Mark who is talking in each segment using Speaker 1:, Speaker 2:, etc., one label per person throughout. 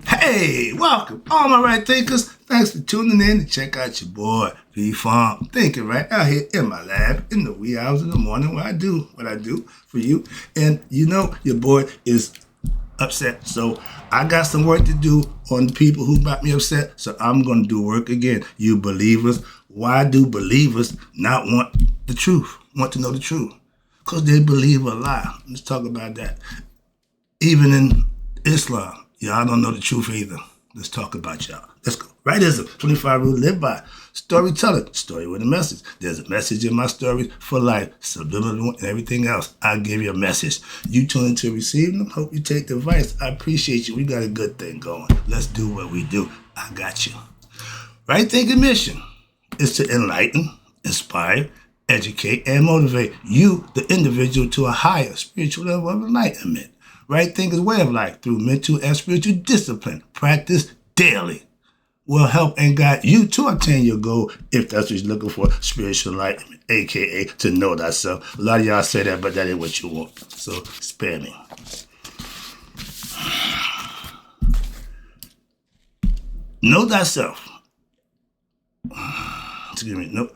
Speaker 1: Hey, welcome, all my right thinkers. Thanks for tuning in to check out your boy, V-Farm. Thinking right out here in my lab in the wee hours in the morning where I do what I do for you. And you know your boy is upset. So I got some work to do on the people who got me upset. So I'm going to do work again. You believers, why do believers not want the truth, want to know the truth? Because they believe a lie. Let's talk about that. Even in Islam, y'all don't know the truth either. Let's talk about y'all. Let's go. Rightism, 25 rules live by. Storytelling, story with a message. There's a message in my stories for life, subliminal and everything else. I'll give you a message. You tune in to receive them. Hope you take the advice. I appreciate you. We got a good thing going. Let's do what we do. I got you. Right thinking mission is to enlighten, inspire, educate, and motivate you, the individual, to a higher spiritual level of enlightenment. Right thinking way of life through mental and spiritual discipline. Practice daily will help and guide you to attain your goal if that's what you're looking for, spiritual enlightenment, a.k.a. to know thyself. A lot of y'all say that, but that ain't what you want. So spare me. Know thyself. Excuse me. No,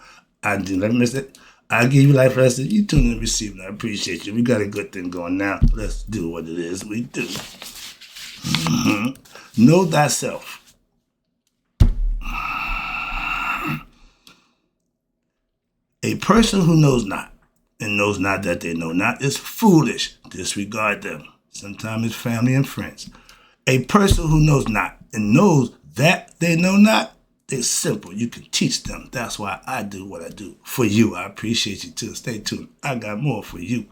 Speaker 1: I did not miss it. I give you life lessons. You tune in and receive it. I appreciate you. We got a good thing going now. Let's do what it is we do. Know thyself. A person who knows not and knows not that they know not is foolish. Disregard them. Sometimes it's family and friends. A person who knows not and knows that they know not, it's simple. You can teach them. That's why I do what I do for you. I appreciate you too. Stay tuned. I got more for you.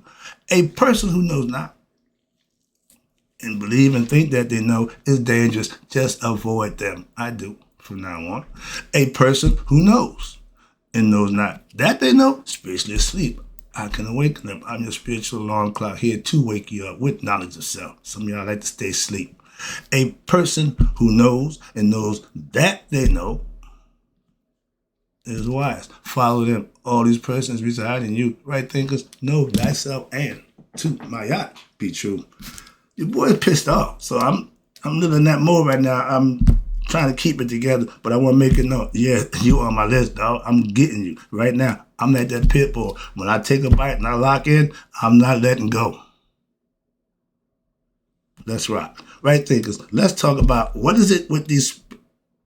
Speaker 1: A person who knows not and believe and think that they know is dangerous. Just avoid them. I do from now on. A person who knows and knows not that they know, spiritually asleep. I can awaken them. I'm your spiritual alarm clock here to wake you up with knowledge of self. Some of y'all like to stay asleep. A person who knows and knows that they know is wise. Follow them. All these persons reside in you. Right thinkers, know thyself and to my yacht be true. Your boy is pissed off. So I'm living that mode right now. I'm trying to keep it together, but I want to make it known. Yeah, you on my list, dog. I'm getting you right now. I'm like that pit bull. When I take a bite and I lock in, I'm not letting go. Let's rock. Right thinkers, let's talk about what is it with these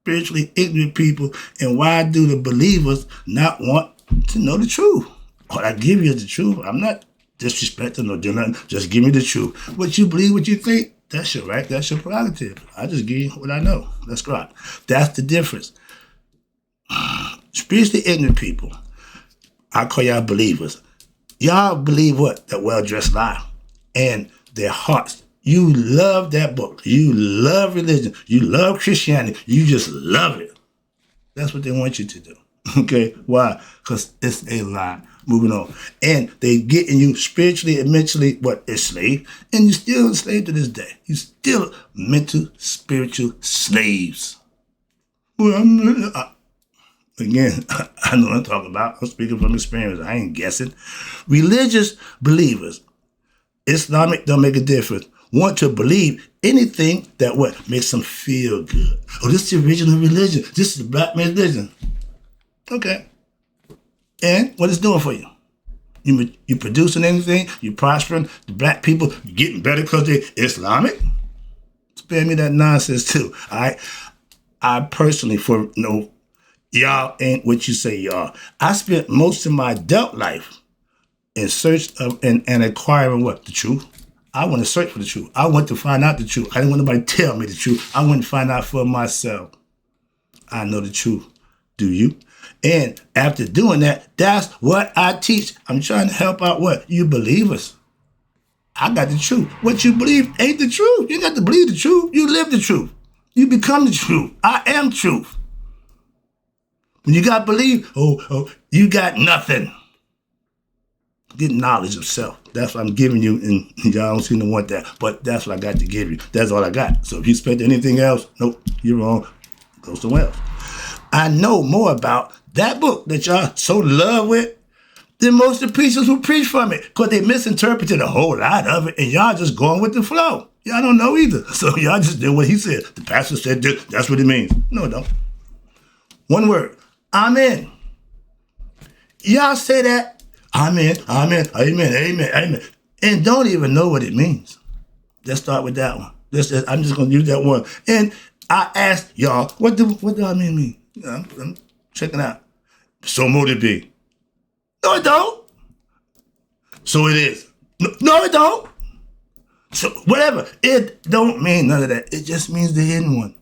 Speaker 1: spiritually ignorant people and why do the believers not want to know the truth? What I give you is the truth. I'm not disrespecting or doing nothing. Just give me the truth. What you believe, what you think, that's your right. That's your prerogative. I just give you what I know. Let's rock. That's the difference. Spiritually ignorant people, I call y'all believers. Y'all believe what? That well-dressed lie. And their hearts. You love that book. You love religion. You love Christianity. You just love it. That's what they want you to do. Okay? Why? Because it's a lie. Moving on. And they getting you spiritually and mentally, enslaved. And you're still enslaved to this day. You still mental, spiritual slaves. Well, again, I know what I'm talking about. I'm speaking from experience. I ain't guessing. Religious believers, Islamic don't make a difference, want to believe anything that what makes them feel good. Oh, this is the original religion. This is the black man's religion. Okay. And what it's doing for you? You producing anything? You prospering? The black people getting better because they're Islamic? Spare me that nonsense too. All right. I personally, y'all ain't what you say y'all. I spent most of my adult life in search of and acquiring what? The truth. I want to search for the truth. I want to find out the truth. I didn't want nobody to tell me the truth. I want to find out for myself. I know the truth. Do you? And after doing that, that's what I teach. I'm trying to help out what? You believers. I got the truth. What you believe ain't the truth. You got to believe the truth. You live the truth. You become the truth. I am truth. When you got belief, you got nothing. Get knowledge of self. That's what I'm giving you, and y'all don't seem to want that. But that's what I got to give you. That's all I got. So if you expect anything else, nope, you're wrong. Go somewhere else. I know more about that book that y'all so love with than most of the preachers who preach from it, because they misinterpreted a whole lot of it, and y'all just going with the flow. Y'all don't know either. So y'all just did what he said. The pastor said this, that's what it means. No, it don't. One word. Amen. Y'all say that. Amen, amen, amen, amen, amen. And don't even know what it means. Let's start with that one. I'm just going to use that one. And I asked y'all, what do amen mean? I'm checking out. So mote it be. No, it don't. So it is. No, it don't. So whatever. It don't mean none of that. It just means the hidden one.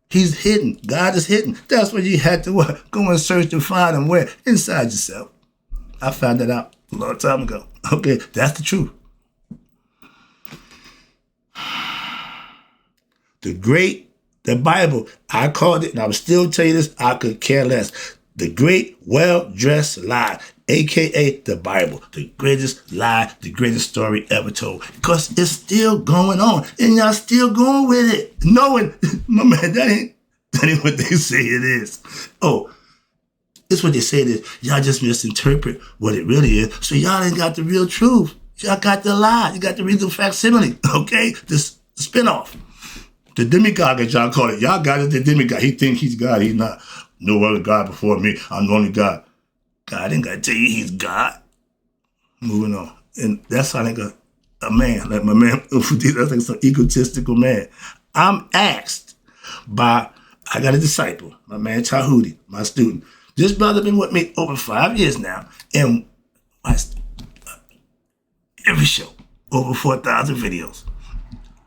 Speaker 1: He's hidden. God is hidden. That's what you had to what? Go and search to find him where? Inside yourself. I found that out a long time ago. Okay, that's the truth. The Bible, I called it, and I will still tell you this, I could care less. The great well-dressed lie, a.k.a. the Bible. The greatest lie, the greatest story ever told. Because it's still going on, and y'all still going with it. Knowing, my man, that ain't what they say it is. Oh, it's what they say it is. Y'all just misinterpret what it really is. So y'all ain't got the real truth. Y'all got the lie. You got to read the facsimile, okay? This spinoff. The demigod, as y'all call it. Y'all got it, the demigod. He think he's God. He's not. No other God before me. I'm the only God. God ain't got to tell you he's God. Moving on. And that's how I think a man, like my man, that's like some egotistical man. I'm asked by, I got a disciple, my man Chahudi, my student. This brother been with me over 5 years now. And watched every show, over 4,000 videos.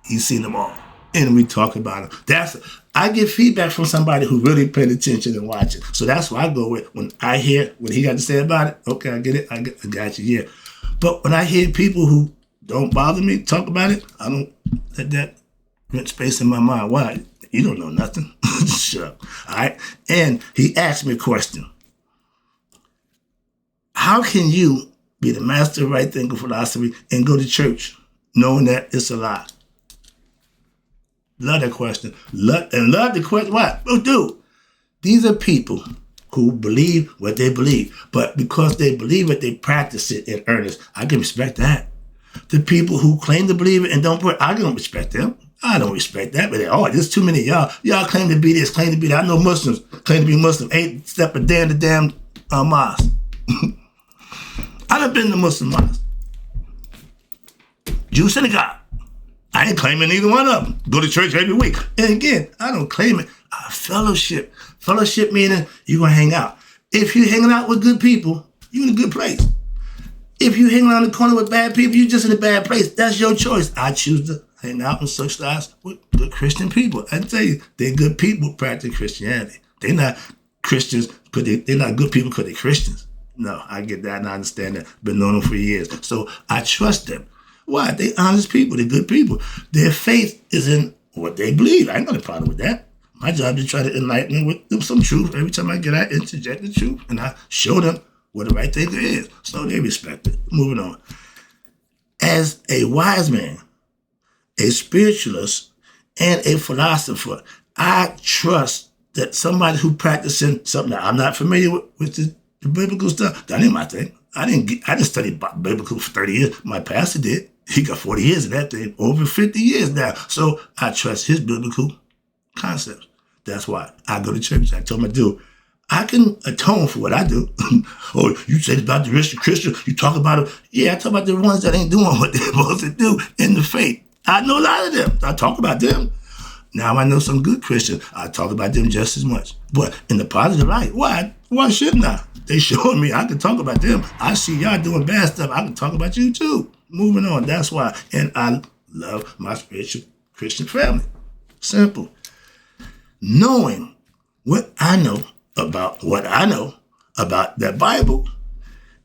Speaker 1: He's seen them all. And we talk about them. I get feedback from somebody who really paid attention and watching. So that's what I go with. When I hear what he got to say about it, okay, I get it. I got you, yeah. But when I hear people who don't bother me talk about it, I don't let that rent space in my mind. Why? You don't know nothing. Shut up. All right? And he asked me a question. How can you be the master of right thinking philosophy and go to church knowing that it's a lie? Love that question. Love the question. Why? Oh, dude, these are people who believe what they believe. But because they believe it, they practice it in earnest. I can respect that. The people who claim to believe it and don't put, I don't respect them. I don't respect that. But there's too many of y'all. Y'all claim to be this, claim to be that. I know Muslims claim to be Muslim. Ain't step a damn mosque. I done been to Muslim mosque. Jew synagogue. I ain't claiming either one of them. Go to church every week. And again, I don't claim it. Fellowship. Fellowship meaning you're going to hang out. If you're hanging out with good people, you're in a good place. If you're hanging around the corner with bad people, you're just in a bad place. That's your choice. I choose to hang out and socialize with good Christian people. I tell you, they're good people practicing Christianity. They're not Christians because they're not good people because they're Christians. No, I get that and I understand that. Been knowing them for years. So I trust them. Why? They honest people. They're good people. Their faith is in what they believe. I ain't got a problem with that. My job is to try to enlighten them with some truth. Every time I get out, interject the truth, and I show them what the right thing is. So they respect it. Moving on. As a wise man, a spiritualist, and a philosopher, I trust that somebody who practicing something that I'm not familiar with the biblical stuff, that ain't my thing. I just studied biblical for 30 years. My pastor did. He got 40 years of that thing, over 50 years now. So I trust his biblical concepts. That's why I go to church. I told my dude, I can atone for what I do. Oh, you said about the rich Christian, you talk about it. Yeah, I talk about the ones that ain't doing what they're supposed to do in the faith. I know a lot of them. I talk about them. Now I know some good Christians. I talk about them just as much. But in the positive light, why? Why shouldn't I? They showing me I can talk about them. I see y'all doing bad stuff. I can talk about you too. Moving on. That's why. And I love my spiritual Christian family. Simple. Knowing what I know about that Bible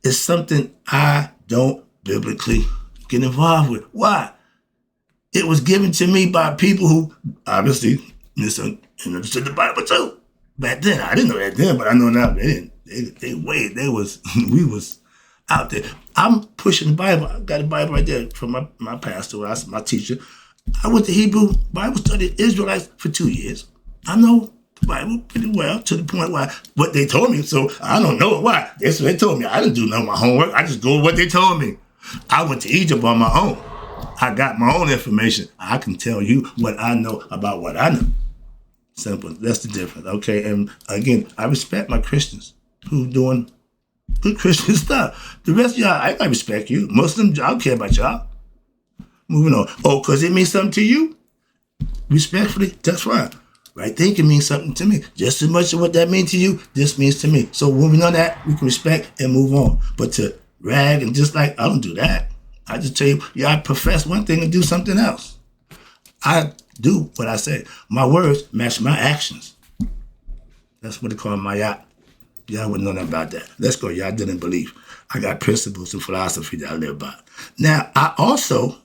Speaker 1: is something I don't biblically get involved with. Why? It was given to me by people who obviously misunderstood the Bible too. Back then, I didn't know that then, but I know now they didn't. We was out there. I'm pushing the Bible. I got a Bible right there from my pastor, my teacher. I went to Hebrew Bible study Israelites for 2 years. I know the Bible pretty well to the point where what they told me, so I don't know why. That's what they told me. I didn't do none of my homework. I just go with what they told me. I went to Egypt on my own. I got my own information. I can tell you what I know about what I know. Simple. That's the difference. Okay. And again, I respect my Christians who doing good Christian stuff. The rest of y'all, I respect you. Muslims, I don't care about y'all. Moving on. Oh, because it means something to you? Respectfully, that's fine. Right thinking means something to me. Just as much as what that means to you, this means to me. So when we know that, we can respect and move on. But to rag and just like, I don't do that. I just tell you, yeah, I profess one thing and do something else. I do what I say. My words match my actions. That's what they call my yacht. Y'all wouldn't know nothing about that. Let's go. Y'all didn't believe. I got principles and philosophy that I live by. Now, I also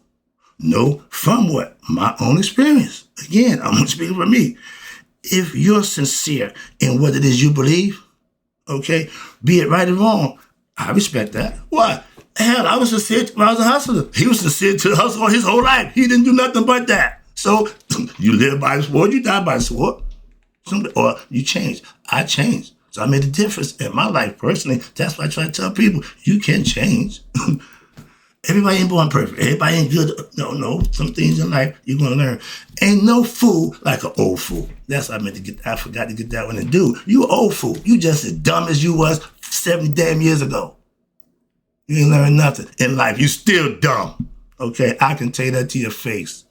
Speaker 1: know from what? My own experience. Again, I'm speaking for me. If you're sincere in what it is you believe, okay, be it right or wrong, I respect that. Why? Hell, I was sincere when I was a hustler. He was sincere to hustle his whole life. He didn't do nothing but that. So you live by the sword, you die by the sword. Or you change. I changed. So I made a difference in my life personally. That's why I try to tell people, you can change. Everybody ain't born perfect. Everybody ain't good. No. Some things in life you're going to learn. Ain't no fool like an old fool. That's what I meant to get. I forgot to get that one to do. You an old fool. You just as dumb as you was 70 damn years ago. You ain't learned nothing in life. You still dumb. Okay, I can tell you that to your face.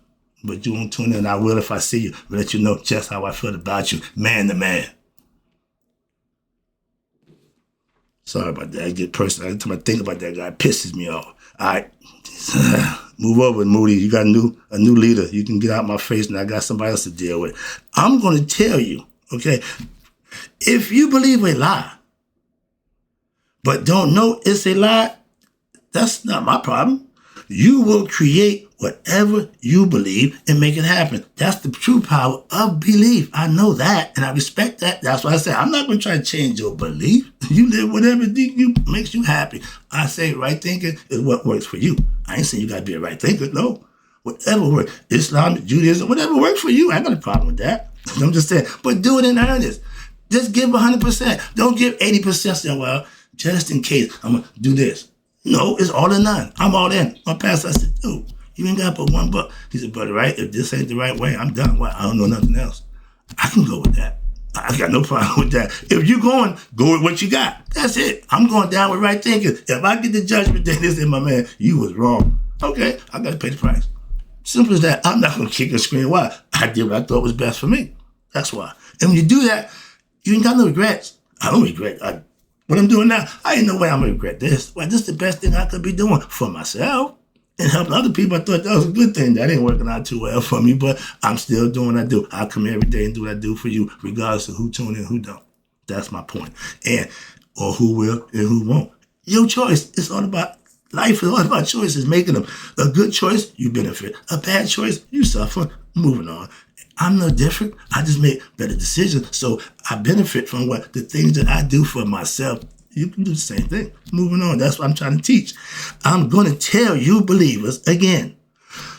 Speaker 1: But you won't tune in. I will if I see you. I'll let you know just how I feel about you, man to man. Sorry about that. I get personal. Every time I think about that guy, it pisses me off. All right. Move over, Moody. You got a new leader. You can get out my face, and I got somebody else to deal with. I'm going to tell you, okay, if you believe a lie, but don't know it's a lie, that's not my problem. You will create whatever you believe and make it happen. That's the true power of belief. I know that, and I respect that. That's why I say I'm not going to try to change your belief. You live whatever makes you happy. I say right thinking is what works for you. I ain't saying you got to be a right thinker. No. Whatever works. Islam, Judaism, whatever works for you. I ain't got a problem with that. I'm just saying. But do it in earnest. Just give 100%. Don't give 80%. Say, well, just in case, I'm going to do this. No, it's all or none. I'm all in. My pastor said, dude, you ain't got to put one buck. He said, brother, right? If this ain't the right way, I'm done. Well, I don't know nothing else. I can go with that. I got no problem with that. If you're going, go with what you got. That's it. I'm going down with right thinking. If I get the judgment, then this is my man, you was wrong. Okay, I got to pay the price. Simple as that. I'm not going to kick and scream. Why? I did what I thought was best for me. That's why. And when you do that, you ain't got no regrets. I don't regret what I'm doing now. I ain't no way I'm going to regret this. Well, this is the best thing I could be doing for myself. And helping other people, I thought that was a good thing. That ain't working out too well for me, but I'm still doing what I do. I come here every day and do what I do for you, regardless of who tune in and who don't. That's my point. Or who will and who won't. Your choice. It's all about life. Is all about choices. Making them. A good choice, you benefit. A bad choice, you suffer. Moving on. I'm no different. I just make better decisions. So I benefit from the things that I do for myself. You can do the same thing. Moving on. That's what I'm trying to teach. I'm going to tell you believers, again,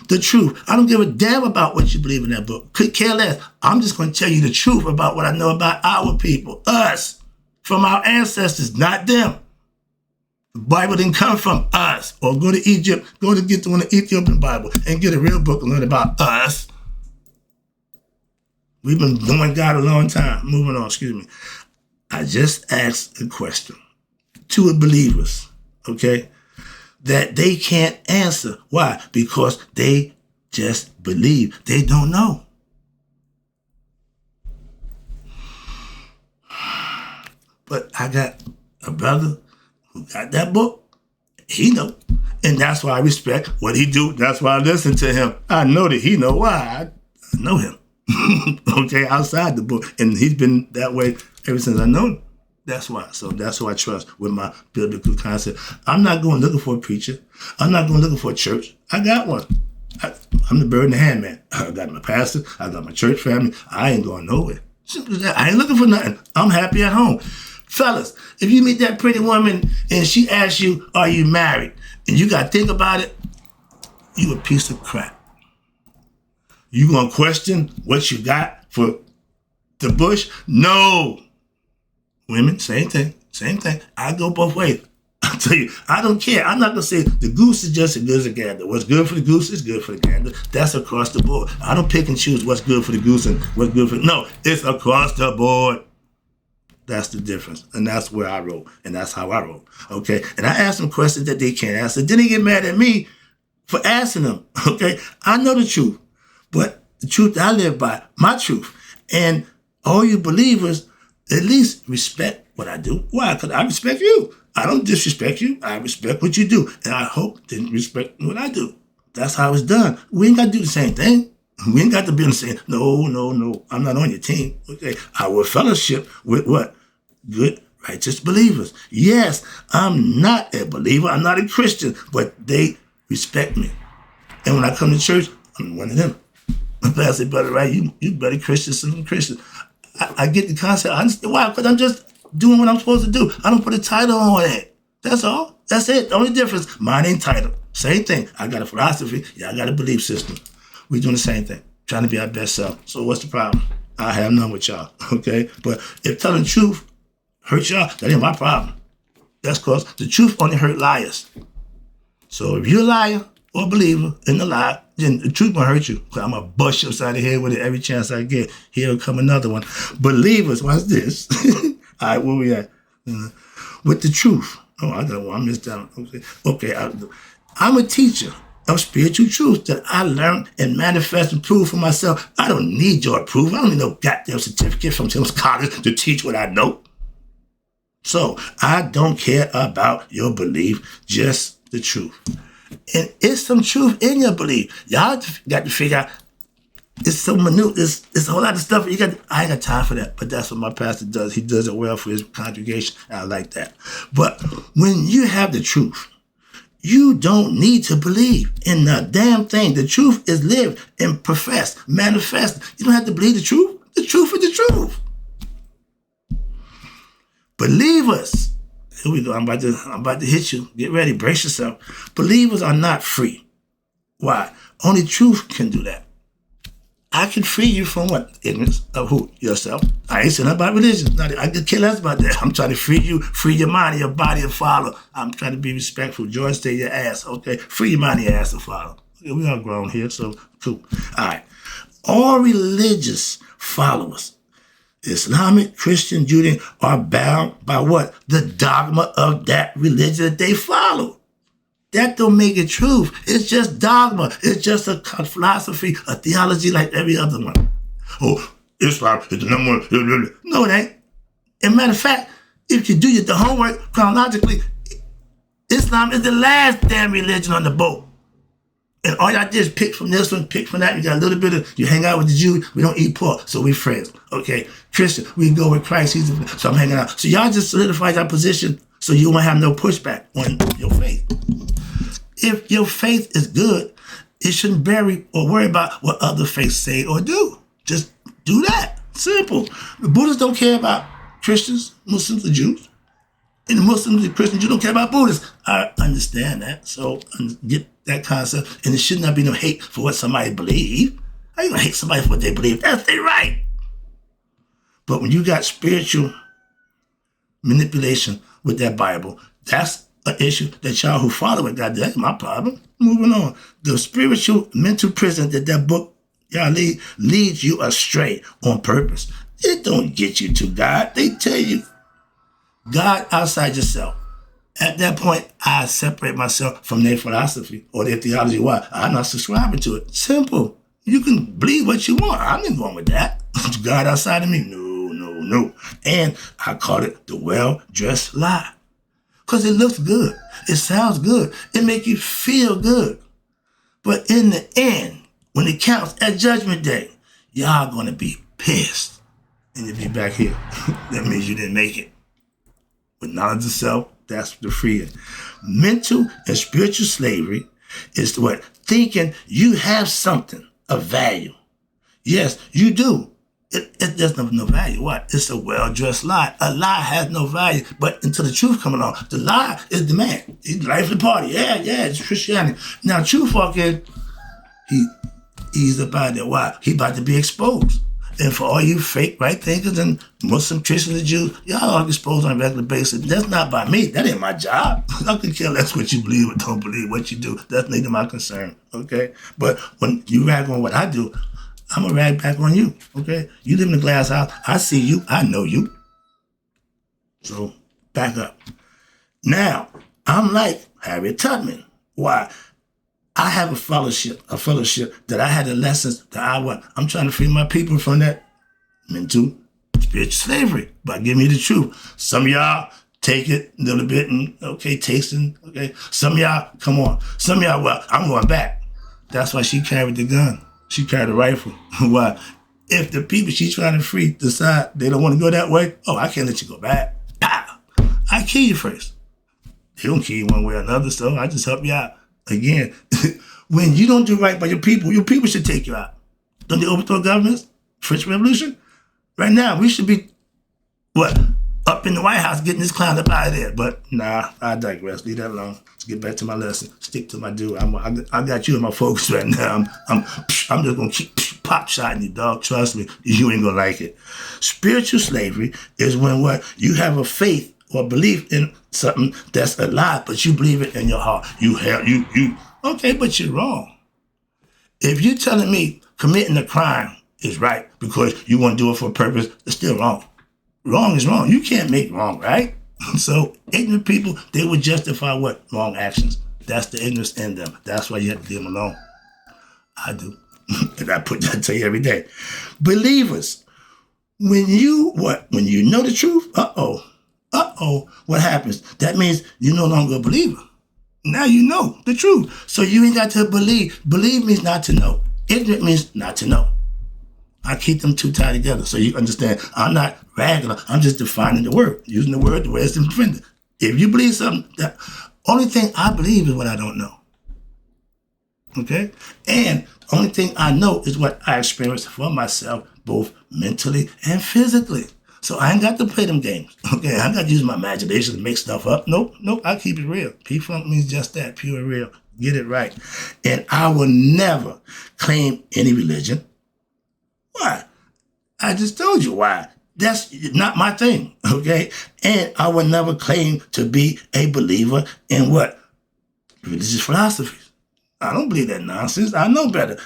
Speaker 1: the truth. I don't give a damn about what you believe in that book. Could care less. I'm just going to tell you the truth about what I know about our people. Us. From our ancestors, not them. The Bible didn't come from us. Or go to Egypt, go to get the Ethiopian Bible and get a real book and learn about us. We've been knowing God a long time. Moving on, excuse me. I just asked a question to the believers, okay, that they can't answer. Why? Because they just believe. They don't know. But I got a brother who got that book. He know. And that's why I respect what he do. That's why I listen to him. I know that he know why. I know him. Okay, outside the book. And he's been that way ever since I know him. That's why. So that's who I trust with my biblical concept. I'm not going looking for a preacher. I'm not going looking for a church. I got one. I'm the bird in the hand, man. I got my pastor. I got my church family. I ain't going nowhere. Simple as that. I ain't looking for nothing. I'm happy at home. Fellas, if you meet that pretty woman and she asks you, are you married? And you got to think about it, you a piece of crap. You going to question what you got for the bush? No. Women, same thing. I go both ways. I'll tell you, I don't care. I'm not going to say the goose is just as good as a gander. What's good for the goose is good for the gander. That's across the board. I don't pick and choose what's good for the goose and what's good for... No, it's across the board. That's the difference. And that's where I roll. And that's how I roll. Okay? And I ask them questions that they can't answer. Then they get mad at me for asking them. Okay? I know the truth. But the truth that I live by, my truth. And all you believers, at least respect what I do. Why? Because I respect you. I don't disrespect you. I respect what you do. And I hope they respect what I do. That's how it's done. We ain't got to do the same thing. We ain't got to be on the same. No. I'm not on your team. Okay. I will fellowship with what? Good, righteous believers. Yes, I'm not a believer. I'm not a Christian. But they respect me. And when I come to church, I'm one of them. Pastor, brother, right? You better Christian than I'm Christian. I get the concept. I understand why. Because I'm just doing what I'm supposed to do. I don't put a title on it. That's all. That's it. The only difference, mine ain't title. Same thing. I got a philosophy. Yeah, I got a belief system. We're doing the same thing. Trying to be our best self. So what's the problem? I have none with y'all. Okay? But if telling the truth hurts y'all, that ain't my problem. That's because the truth only hurt liars. So if you're a liar or a believer in the lie, then the truth gonna hurt you. Because I'm gonna bust you upside the head with it every chance I get. Here'll come another one. Believers, watch this. All right, where we at? With the truth. Oh, I got one. I missed out. Okay. I'm a teacher of spiritual truth that I learned and manifest and prove for myself. I don't need your approval. I don't need no goddamn certificate from Tim's College to teach what I know. So I don't care about your belief, just the truth. And it's some truth in your belief. Y'all got to figure out. It's so minute. It's a whole lot of stuff. I ain't got time for that. But that's what my pastor does. He does it well for his congregation. And I like that. But when you have the truth, you don't need to believe in the damn thing. The truth is lived and professed, manifested. You don't have to believe the truth. The truth is the truth. Believers. Here we go. I'm about to hit you. Get ready. Brace yourself. Believers are not free. Why? Only truth can do that. I can free you from what? Ignorance of who? Yourself. I ain't saying nothing about religion. I could care less about that. I'm trying to free you, free your mind and your body and follow. I'm trying to be respectful. George, stay your ass, okay? Free your mind and your ass and follow. Okay, we all grown here, so cool. All right. All religious followers, Islamic, Christian, Judaism, are bound by what? The dogma of that religion that they follow. That don't make it truth. It's just dogma. It's just a philosophy, a theology like every other one. Oh, Islam is the number one. No, it ain't. As a matter of fact, if you do the homework chronologically, Islam is the last damn religion on the boat. And all y'all did is pick from this one, pick from that. You got a little bit of, you hang out with the Jews, we don't eat pork, so we friends. Okay, Christian, we can go with Christ, so I'm hanging out. So y'all just solidified your position so you won't have no pushback on your faith. If your faith is good, it shouldn't bury or worry about what other faiths say or do. Just do that. Simple. The Buddhists don't care about Christians, Muslims, or Jews. And the Muslims, the Christians, Jews don't care about Buddhists. I understand that. So get that concept. And it should not be no hate for what somebody believes. How you gonna hate somebody for what they believe? That's their right. But when you got spiritual manipulation with that Bible, that's an issue that y'all who follow it got. That's my problem. Moving on. The spiritual mental prison that book y'all leads you astray on purpose. It don't get you to God. They tell you God outside yourself. At that point, I separate myself from their philosophy or their theology. Why? I'm not subscribing to it. Simple. You can believe what you want. I'm not going with that. God outside of me? No. And I call it the well-dressed lie. Because it looks good. It sounds good. It makes you feel good. But in the end, when it counts at Judgment Day, y'all going to be pissed. And you'll be back here. That means you didn't make it. With knowledge of self, that's the freedom. Mental and spiritual slavery is what? Thinking you have something of value. Yes, you do. It doesn't have no value. What? It's a well-dressed lie. A lie has no value, but until the truth come along, the lie is the man. He's life of the party. Yeah, it's Christianity. Now, truth walking, he's about that. Why? He about to be exposed. And for all you fake right thinkers and Muslim Christians and Jews, y'all are exposed on a regular basis. That's not by me. That ain't my job. I can care less what you believe or don't believe, what you do. That's neither my concern, okay? But when you rag on what I do, I'm going to rag back on you, okay? You live in a glass house. I see you. I know you. So back up. Now, I'm like Harriet Tubman. Why? I have a fellowship that I had the lessons that I'm trying to free my people from that mental spiritual slavery by giving you the truth. Some of y'all take it a little bit and, okay, tasting, okay. Some of y'all, come on. Some of y'all, well, I'm going back. That's why she carried the gun. She carried a rifle. Why? If the people she's trying to free decide they don't want to go that way, I can't let you go back. Pow! I kill you first. They don't kill you one way or another, so I just help you out. Again, when you don't do right by your people should take you out. Don't they overthrow governments? French Revolution? Right now, we should be, up in the White House getting this clown up out of there. But nah, I digress. Leave that alone. Let's get back to my lesson. Stick to my dude. I got you in my focus right now. I'm just going to keep pop shotting you, dog. Trust me, you ain't going to like it. Spiritual slavery is when you have a faith or belief in something that's a lie, but you believe it in your heart. Okay, but you're wrong. If you're telling me committing a crime is right because you want to do it for a purpose, it's still wrong. Wrong is wrong. You can't make wrong, right? So ignorant people, they would justify wrong actions. That's the ignorance in them. That's why you have to leave them alone. I do. And I put that to you every day. Believers, when you know the truth, what happens? That means you're no longer a believer. Now you know the truth. So you ain't got to believe. Believe means not to know. Ignorant means not to know. I keep them two tied together so you understand. I'm not ragging. I'm just defining the word, using the word the way it's intended. If you believe something, the only thing I believe is what I don't know. Okay? And only thing I know is what I experience for myself, both mentally and physically. So I ain't got to play them games. Okay, I ain't got to use my imagination to make stuff up. Nope, I keep it real. P-Funk means just that, pure and real. Get it right. And I will never claim any religion. Why? I just told you why. That's not my thing, okay? And I will never claim to be a believer in religious philosophies. I don't believe that nonsense. I know better.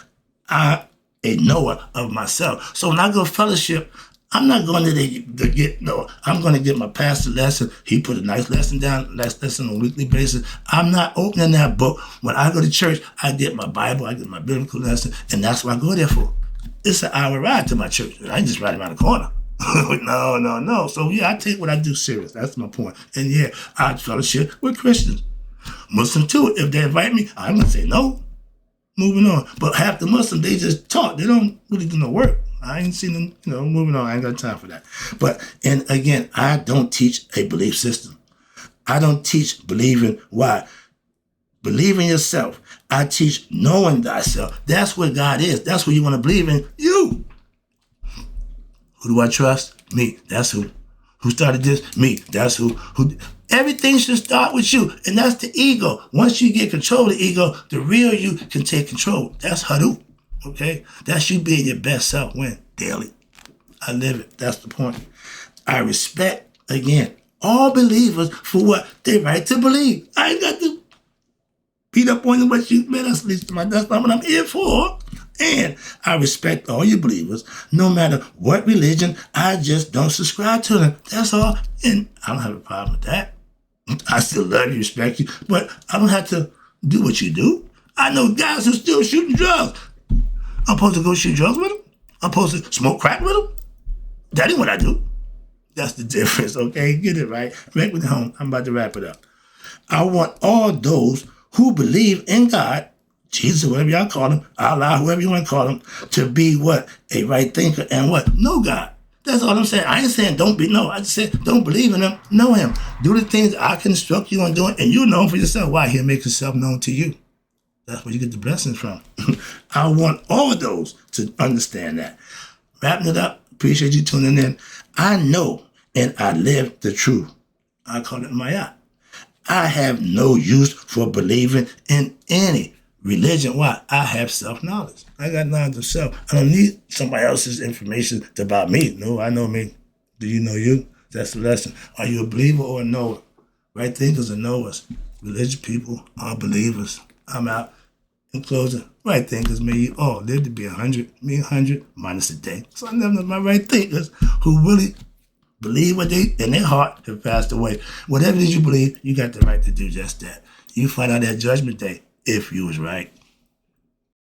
Speaker 1: I'm a knower of myself. So when I go fellowship, I'm not going I'm going to get my pastor lesson. He put a nice lesson down, lesson on a weekly basis. I'm not opening that book. When I go to church, I get my Bible, I get my biblical lesson, and that's what I go there for. It's an hour ride to my church. I ain't just right around the corner. No. So yeah, I take what I do serious. That's my point. And yeah, I fellowship with Christians. Muslims too. If they invite me, I'm going to say no. Moving on. But half the Muslims, they just talk. They don't really do no work. I ain't seen them, moving on. I ain't got time for that. And again, I don't teach a belief system. I don't teach believing. Why? Believe in yourself. I teach knowing thyself. That's where God is. That's what you want to believe in. You. Who do I trust? Me. That's who. Who started this? Me. That's who. Everything should start with you. And that's the ego. Once you get control of the ego, the real you can take control. That's Hadoop. Okay? That's you being your best self daily. I live it. That's the point. I respect, again, all believers for what they right to believe. I ain't got to beat up on you, but that's not what I'm here for. And I respect all you believers, no matter what religion. I just don't subscribe to them. That's all. And I don't have a problem with that. I still love you, respect you, but I don't have to do what you do. I know guys who still shooting drugs. I'm supposed to go shoot drugs with them? I'm supposed to smoke crack with them? That ain't what I do. That's the difference, okay? Get it right. Right with home. I'm about to wrap it up. I want all those who believe in God, Jesus, whatever y'all call him, Allah, whoever you want to call him, to be a right thinker and know God. That's all I'm saying. I ain't saying I just said don't believe in him, know him. Do the things I can instruct you on doing, and you know him for yourself. Why? He'll make himself known to you. That's where you get the blessings from. I want all of those to understand that. Wrapping it up, appreciate you tuning in. I know and I live the truth. I call it Maya. I have no use for believing in any Religion, why? I have self-knowledge. I got knowledge of self. I don't need somebody else's information about me. No, I know me. Do you know you? That's the lesson. Are you a believer or a knower? Right thinkers are knowers. Religious people are believers. I'm out. In closing, right thinkers may you all live to be 100, me 100 minus a day. So I never know my right thinkers who really believe what they in their heart have passed away. Whatever it is you believe, you got the right to do just that. You find out that judgment day if you was right.